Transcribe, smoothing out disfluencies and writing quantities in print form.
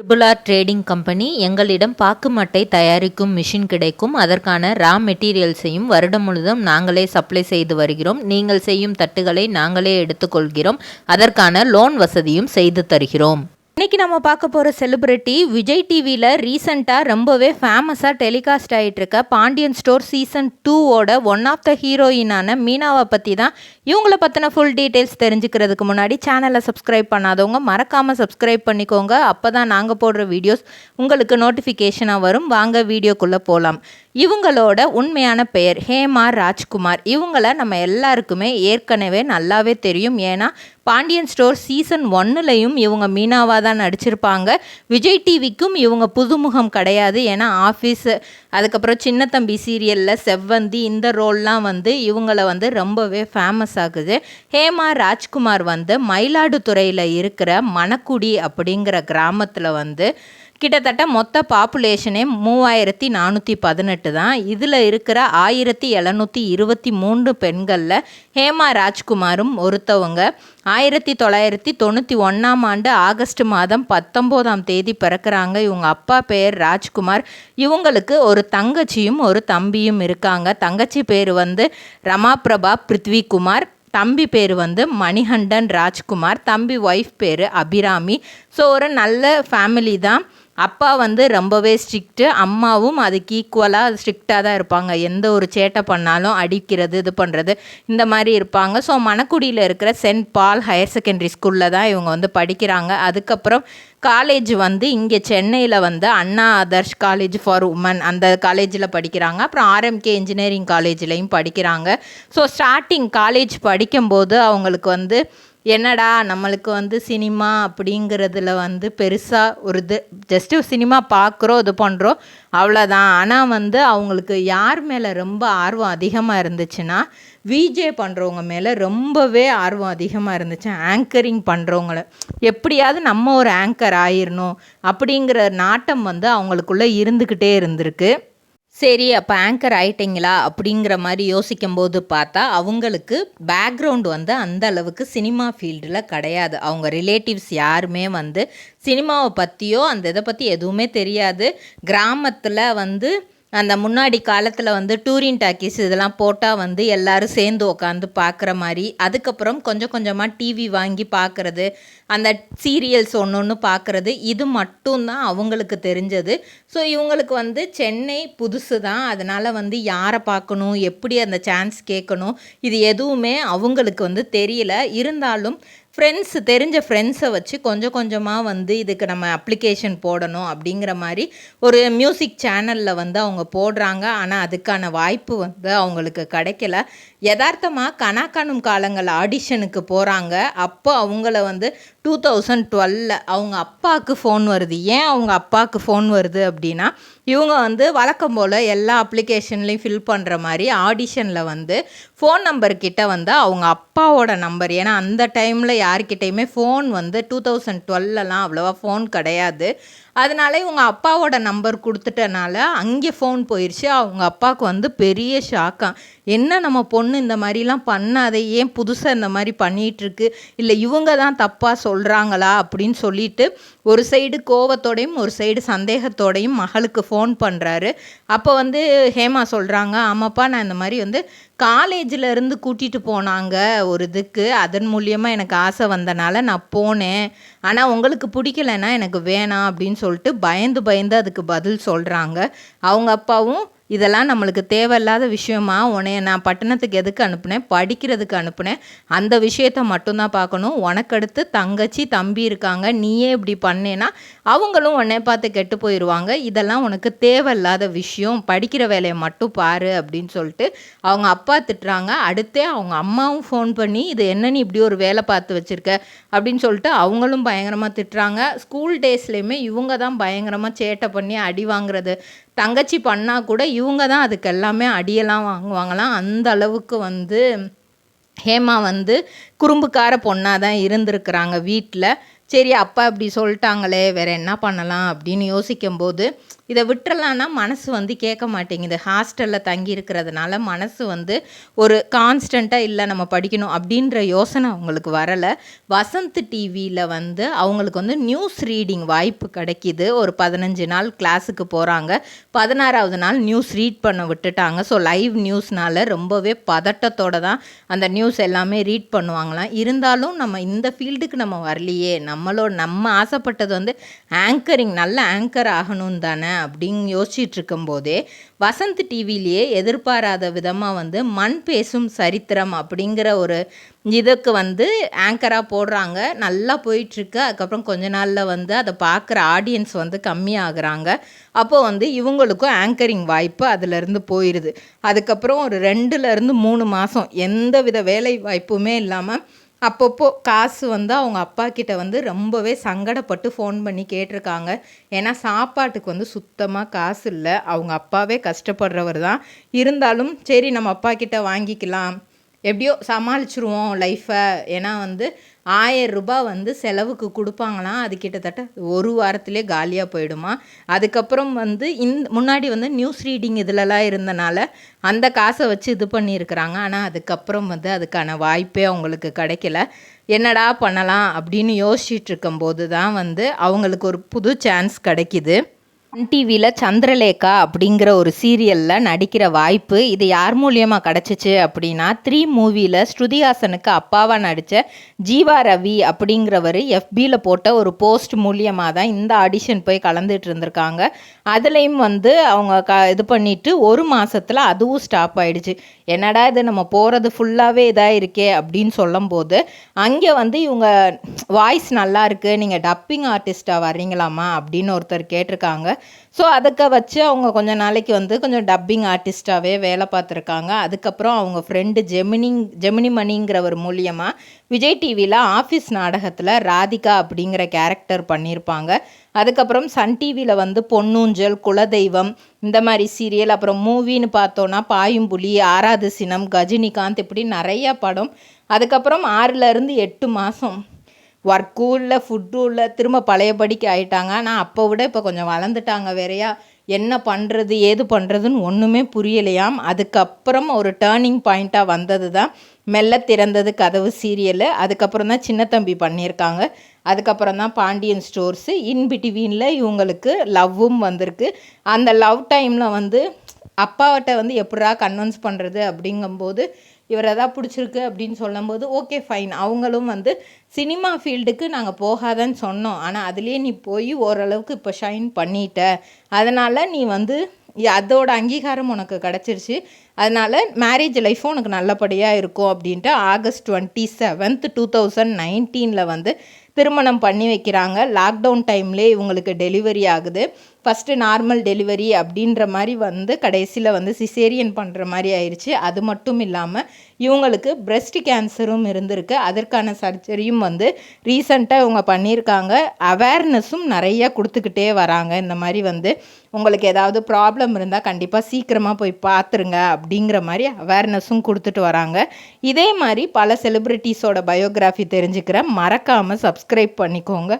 Triple trading company எங்களிடம் பாக்கு மட்டை தயாரிக்கும் மிஷின் கிடைக்கும். அதற்கான ரா மெட்டீரியல்ஸையும் வருடம் முழுதும் நாங்களே சப்ளை செய்து வருகிறோம். நீங்கள் செய்யும் தட்டுகளை நாங்களே எடுத்துக்கொள்கிறோம். அதற்கான லோன் வசதியும் செய்து தருகிறோம். இன்றைக்கி நம்ம பார்க்க போகிற செலிபிரிட்டி விஜய் டிவியில் ரீசெண்டாக ரொம்பவே ஃபேமஸாக டெலிகாஸ்ட் ஆகிட்டுருக்க பாண்டியன் ஸ்டோர் சீசன் 2ஓட ஒன் ஆஃப் த ஹீரோயினான மீனாவை பற்றி தான். இவங்களை பற்றின ஃபுல் டீட்டெயில்ஸ் தெரிஞ்சுக்கிறதுக்கு முன்னாடி சேனலை சப்ஸ்கிரைப் பண்ணாதவங்க மறக்காமல் சப்ஸ்கிரைப் பண்ணிக்கோங்க. அப்போ தான் நாங்கள் போடுற வீடியோஸ் உங்களுக்கு நோட்டிஃபிகேஷனாக வரும். வாங்க வீடியோக்குள்ளே போகலாம். இவங்களோட உண்மையான பெயர் ஹேமா ராஜ்குமார். இவங்கள நம்ம எல்லாருக்குமே ஏற்கனவே நல்லாவே தெரியும். ஏன்னா பாண்டியன் ஸ்டோர் சீசன் 1லையும் இவங்க மீனாவாக தான் நடிச்சிருப்பாங்க. விஜய் டிவிக்கும் இவங்க புதுமுகம் கிடையாது. ஏன்னா ஆஃபீஸ், அதுக்கப்புறம் சின்ன தம்பி சீரியலில் செவ்வந்தி, இந்த ரோல்லாம் இவங்கள ரொம்பவே ஃபேமஸ் ஆகுது. ஹேமா ராஜ்குமார் மயிலாடுதுறையில் இருக்கிற மணக்குடி அப்படிங்கிற கிராமத்தில் கிட்டத்தட்ட மொத்த பாப்புலேஷனே 3418 தான். இதில் இருக்கிற 1723 பெண்களில் ஹேமா ராஜ்குமாரும் ஒருத்தவங்க. 1991ஆம் ஆண்டு ஆகஸ்ட் மாதம் 19ஆம் தேதி பிறக்கிறாங்க. இவங்க அப்பா பெயர் ராஜ்குமார். இவங்களுக்கு ஒரு தங்கச்சியும் ஒரு தம்பியும் இருக்காங்க. தங்கச்சி பேர் ரமாபிரபா பிருத்விகுமார், தம்பி பேர் மணிகண்டன் ராஜ்குமார், தம்பி ஒய்ஃப் பேர் அபிராமி. ஸோ ஒரு நல்ல ஃபேமிலி தான். அப்பா ரொம்பவே ஸ்ட்ரிக்ட்டு, அம்மாவும் அதுக்கு ஈக்குவலாக ஸ்ட்ரிக்டாக தான் இருப்பாங்க. எந்த ஒரு சேட்டை பண்ணாலும் அடிக்கிறது, இது பண்ணுறது, இந்த மாதிரி இருப்பாங்க. ஸோ மணக்குடியில் இருக்கிற சென்ட் பால் ஹையர் செகண்டரி ஸ்கூலில் தான் இவங்க படிக்கிறாங்க. அதுக்கப்புறம் காலேஜ் இங்கே சென்னையில் அண்ணா ஆதர்ஷ் காலேஜ் ஃபார் உமன், அந்த காலேஜில் படிக்கிறாங்க. அப்புறம் ஆர்எம்கே இன்ஜினியரிங் காலேஜ்லேயும் படிக்கிறாங்க. ஸோ ஸ்டார்டிங் காலேஜ் படிக்கும்போது அவங்களுக்கு என்னடா நம்மளுக்கு சினிமா அப்படிங்கிறதுல பெருசாக ஒரு இது, ஜஸ்ட்டு சினிமா பார்க்குறோம், இது பண்ணுறோம், அவ்வளோதான். ஆனால் அவங்களுக்கு யார் மேலே ரொம்ப ஆர்வம் அதிகமாக இருந்துச்சுன்னா விஜே பண்ணுறவங்க மேலே ரொம்பவே ஆர்வம் அதிகமாக இருந்துச்சு. ஆங்கரிங் பண்ணுறவங்கள எப்படியாவது நம்ம ஒரு ஆங்கர் ஆயிடணும் அப்படிங்கிற நாட்டம் அவங்களுக்குள்ளே இருந்துக்கிட்டே இருந்திருக்கு. சரி, அப்போ ஆங்கர் ஆயிட்டிங்களா அப்படிங்கிற மாதிரி யோசிக்கும்போது பார்த்தா அவங்களுக்கு பேக்ரவுண்டு அந்த அளவுக்கு சினிமா ஃபீல்டில் கிடையாது. அவங்க ரிலேட்டிவ்ஸ் யாருமே சினிமாவை பற்றியோ அந்த இதை பற்றி எதுவுமே தெரியாது. கிராமத்தில் அந்த முன்னாடி காலத்தில் டூரிங் டாக்கீஸ் இதெல்லாம் போட்டால் எல்லோரும் சேர்ந்து உட்காந்து பார்க்குற மாதிரி, அதுக்கப்புறம் கொஞ்சம் கொஞ்சமாக டிவி வாங்கி பார்க்குறது, அந்த சீரியல்ஸ் ஒன்று பார்க்குறது, இது மட்டும்தான் அவங்களுக்கு தெரிஞ்சது. ஸோ இவங்களுக்கு சென்னை புதுசு தான். அதனால் யாரை பார்க்கணும், எப்படி அந்த சான்ஸ் கேட்கணும், இது எதுவுமே அவங்களுக்கு தெரியல. இருந்தாலும் தெரிஞ்ச ஃப்ரெண்ட்ஸை வச்சு கொஞ்சம் கொஞ்சமாக இதுக்கு நம்ம அப்ளிகேஷன் போடணும் அப்படிங்கிற மாதிரி ஒரு மியூசிக் சேனலில் அவங்க போடுறாங்க. ஆனால் அதுக்கான வாய்ப்பு அவங்களுக்கு கிடைக்கல. யதார்த்தமாக கனாக்காணும் காலங்கள் ஆடிஷனுக்கு போகிறாங்க. அப்போ அவங்கள 2012 அவங்க அப்பாவுக்கு ஃபோன் வருது. ஏன் அவங்க அப்பாவுக்கு ஃபோன் வருது அப்படின்னா, இவங்க வழக்கம் போல் எல்லா அப்ளிகேஷன்லேயும் ஃபில் பண்ணுற மாதிரி ஆடிஷனில் ஃபோன் நம்பர்கிட்ட அவங்க அப்பாவோட நம்பர், ஏன்னா அந்த டைமில் யார்கிட்டையுமே ஃபோன் 2012லாம் அவ்வளோவா ஃபோன் கிடையாது. அதனால இவங்க அப்பாவோட நம்பர் கொடுத்துட்டனால அங்கே ஃபோன் போயிடுச்சு. அவங்க அப்பாவுக்கு பெரிய ஷாக்காக, என்ன நம்ம பொண்ணு இந்த மாதிரிலாம் பண்ணாதே, ஏன் புதுசாக இந்த மாதிரி பண்ணிகிட்ருக்கு, இல்லை இவங்க தான் தப்பாக சொல்கிறாங்களா அப்படின்னு சொல்லிட்டு ஒரு சைடு கோவத்தோடையும் ஒரு சைடு சந்தேகத்தோடையும் மகளுக்கு ஃபோன் பண்ணுறாரு. அப்போ ஹேமா சொல்கிறாங்க, ஆமாப்பா நான் இந்த மாதிரி காலேஜில் இருந்து கூட்டிகிட்டு போனாங்க ஒரு இதுக்கு, அதன் மூலியமாக எனக்கு ஆசை வந்தனால நான் போனேன், ஆனால் உங்களுக்கு பிடிக்கலைன்னா எனக்கு வேணாம் அப்படின்னு சொல்லிட்டு பயந்து அதுக்கு பதில் சொல்கிறாங்க. அவங்க அப்பாவும், இதெல்லாம் நம்மளுக்கு தேவையில்லாத விஷயமா, உன்னைய நான் பட்டணத்துக்கு எதுக்கு அனுப்புனேன், படிக்கிறதுக்கு அனுப்புனேன், அந்த விஷயத்த மட்டும்தான் பார்க்கணும், உனக்கடுத்து தங்கச்சி தம்பி இருக்காங்க, நீயே இப்படி பண்ணேன்னா அவங்களும் உன்னை பார்த்து கெட்டு போயிடுவாங்க, இதெல்லாம் உனக்கு தேவையில்லாத விஷயம், படிக்கிற வேலையை மட்டும் பாரு அப்படின்னு சொல்லிட்டு அவங்க அப்பா திட்டுறாங்க. அடுத்தே அவங்க அம்மாவும் ஃபோன் பண்ணி, இது என்ன நீ இப்படி ஒரு வேலை பார்த்து வச்சுருக்க அப்படின்னு சொல்லிட்டு அவங்களும் பயங்கரமாக திட்டுறாங்க. ஸ்கூல் டேஸ்லேயுமே இவங்க தான் பயங்கரமாக சேட்டை பண்ணி அடி வாங்குறது, தங்கச்சி பண்ணால் கூட இவங்க தான் அதுக்கு எல்லாமே அடியெல்லாம் வாங்குவாங்களாம். அந்த அளவுக்கு ஹேமா குறும்புக்கார பொண்ணாக தான் இருந்திருக்கிறாங்க வீட்டில். சரி அப்பா இப்படி சொல்லிட்டாங்களே வேறு என்ன பண்ணலாம் அப்படின்னு யோசிக்கும்போது இதை விட்டுறலான்னா மனசு வந்து கேட்க மாட்டேங்குது. ஹாஸ்டலில் தங்கி இருக்கிறதுனால மனசு வந்து ஒரு கான்ஸ்டண்ட்டாக இல்லை நம்ம படிக்கணும் அப்படின்ற யோசனை அவங்களுக்கு வரலை. வசந்த் டிவியில் வந்து அவங்களுக்கு வந்து நியூஸ் ரீடிங் வாய்ப்பு கிடைக்கிது. ஒரு 15 நாள் கிளாஸுக்கு போகிறாங்க. 16வது நாள் நியூஸ் ரீட் பண்ண விட்டுட்டாங்க. ஸோ லைவ் நியூஸ்னால ரொம்பவே பதட்டத்தோடு தான் அந்த நியூஸ் எல்லாமே ரீட் பண்ணுவாங்களாம். இருந்தாலும் நம்ம இந்த ஃபீல்டுக்கு நம்ம வரலையே, நம்ம ஆசைப்பட்டது வந்து ஆங்கரிங், நல்ல ஆங்கர் ஆகணும் தானே அப்படின்னு யோசிச்சுட்டு இருக்கும்போதே வசந்த் டிவிலேயே எதிர்பாராத விதமாக வந்து மண் பேசும் சரித்திரம் அப்படிங்கிற ஒரு இதுக்கு வந்து ஆங்கராக போடுறாங்க. நல்லா போயிட்டுருக்கு. அதுக்கப்புறம் கொஞ்ச நாளில் வந்து அதை பார்க்குற ஆடியன்ஸ் வந்து கம்மியாகிறாங்க. அப்போ வந்து இவங்களுக்கும் ஆங்கரிங் வாய்ப்பு அதிலேருந்து போயிடுது. அதுக்கப்புறம் ஒரு 2லேருந்து 3 மாதம் எந்த வித வேலை வாய்ப்புமே இல்லாமல் அப்பப்போ காசு வந்து அவங்க அப்பா கிட்ட வந்து ரொம்பவே சங்கடப்பட்டு ஃபோன் பண்ணி கேட்டிருக்காங்க. ஏன்னா சாப்பாட்டுக்கு வந்து சுத்தமாக காசு இல்லை. அவங்க அப்பாவே கஷ்டப்படுறவர் தான். இருந்தாலும் சரி நம்ம அப்பா கிட்ட வாங்கிக்கலாம், எப்படியோ சமாளிச்சிருவோம் லைஃப்பை. ஏன்னா வந்து 1000 ரூபாய் வந்து செலவுக்கு கொடுப்பாங்களாம். அது கிட்டத்தட்ட ஒரு வாரத்திலே காலியாக போயிடுமா. அதுக்கப்புறம் வந்து முன்னாடி வந்து நியூஸ் ரீடிங் இதிலலாம் இருந்தனால அந்த காசை வச்சு இது பண்ணியிருக்கிறாங்க. ஆனால் அதுக்கப்புறம் வந்து அதுக்கான வாய்ப்பே அவங்களுக்கு கிடைக்கல. என்னடா பண்ணலாம் அப்படின்னு யோசிச்சுட்டு இருக்கும்போது தான் வந்து அவங்களுக்கு ஒரு புது சான்ஸ் கிடைக்கிது. சன் டிவியில் சந்திரலேகா அப்படிங்கிற ஒரு சீரியலில் நடிக்கிற வாய்ப்பு. இது யார் மூலியமாக கிடச்சிச்சு அப்படின்னா 3 மூவியில் ஸ்ருதிஹாசனுக்கு அப்பாவாக நடித்த ஜீவா ரவி அப்படிங்கிறவர் எஃபியில் போட்ட ஒரு போஸ்ட் மூலியமாக தான் இந்த ஆடிஷன் போய் கலந்துட்டு இருந்திருக்காங்க. அதுலேயும் வந்து அவங்க இது பண்ணிவிட்டு ஒரு மாதத்தில் அதுவும் ஸ்டாப் ஆகிடுச்சு. என்னடா இது நம்ம போகிறது ஃபுல்லாகவே இதாக இருக்கே அப்படின்னு சொல்லும்போது அங்கே வந்து இவங்க வாய்ஸ் நல்லா இருக்குது, நீங்கள் டப்பிங் ஆர்டிஸ்ட்டாக வர்றீங்களாமா அப்படின்னு ஒருத்தர் கேட்டிருக்காங்க. ஸோ அதுக்கு வச்சு அவங்க கொஞ்சம் நாளைக்கு வந்து கொஞ்சம் டப்பிங் ஆர்டிஸ்ட்டாகவே வேலை பார்த்துருக்காங்க. அதுக்கப்புறம் அவங்க ஃப்ரெண்டு ஜெமினி மணிங்கிறவர் மூலியமாக விஜய் டிவியில் ஆஃபீஸ் நாடகத்தில் ராதிகா அப்படிங்கிற கேரக்டர் பண்ணியிருப்பாங்க. அதுக்கப்புறம் சன் டிவியில் வந்து பொன்னூஞ்சல், குலதெய்வம் இந்த மாதிரி சீரியல், அப்புறம் மூவின்னு பார்த்தோன்னா பாயும்புலி, ஆறாவது சினம், கஜினிகாந்த், இப்படி நிறையா படம். அதுக்கப்புறம் 6லேருந்து 8 மாதம் ஒர்க்கும் இல்லை, ஃபுட்டும் இல்லை, திரும்ப பழையபடிக்கு ஆகிட்டாங்க. ஆனால் அப்போ விட இப்போ கொஞ்சம் வளர்ந்துட்டாங்க வேறையா. என்ன பண்ணுறது ஏது பண்ணுறதுன்னு ஒன்றுமே புரியலையாம். அதுக்கப்புறம் ஒரு டேர்னிங் பாயிண்ட்டாக வந்தது தான் மெல்ல திறந்தது கதவு சீரியலு. அதுக்கப்புறம் தான் சின்ன தம்பி பண்ணியிருக்காங்க. அதுக்கப்புறம் தான் பாண்டியன் ஸ்டோர்ஸு. இன்பிட்வீனில் இவங்களுக்கு லவ்வும் வந்திருக்கு. அந்த லவ் டைமில் வந்து அப்பாவட்ட வந்து எப்படா கன்வின்ஸ் பண்ணுறது அப்படிங்கும்போது இவரை தான் பிடிச்சிருக்கு அப்படின்னு சொல்லும்போது ஓகே ஃபைன், அவங்களும் வந்து சினிமா ஃபீல்டுக்கு நாங்கள் போகாதன்னு சொன்னோம், ஆனால் அதுலேயே நீ போய் ஓரளவுக்கு இப்போ ஷைன் பண்ணிட்ட, அதனால் நீ வந்து அதோட அங்கீகாரம் உனக்கு கிடச்சிருச்சு, அதனால் மேரேஜ் லைஃப்பும் உனக்கு நல்லபடியாக இருக்கும் அப்படின்ட்டு ஆகஸ்ட் 27, 2019 வந்து திருமணம் பண்ணி வைக்கிறாங்க. லாக்டவுன் டைம்லேயே இவங்களுக்கு டெலிவரி ஆகுது. ஃபஸ்ட்டு நார்மல் டெலிவரி அப்படின்ற மாதிரி வந்து கடைசியில் வந்து சிசேரியன் பண்ணுற மாதிரி ஆயிடுச்சு. அது மட்டும் இல்லாமல் இவங்களுக்கு பிரெஸ்ட் கேன்சரும் இருந்திருக்கு. அதற்கான சர்ஜரியும் வந்து ரீசண்டாக இவங்க பண்ணியிருக்காங்க. அவேர்னஸும் நிறைய கொடுத்துக்கிட்டே வராங்க. இந்த மாதிரி வந்து உங்களுக்கு ஏதாவது ப்ராப்ளம் இருந்தால் கண்டிப்பாக சீக்கிரமாக போய் பார்த்துருங்க அப்படிங்கிற மாதிரி அவேர்னஸும் கொடுத்துட்டு வராங்க. இதே மாதிரி பல செலிப்ரிட்டிஸோட பயோகிராஃபி தெரிஞ்சுக்கிற மறக்காமல் சப்ஸ்கிரைப் பண்ணிக்கோங்க.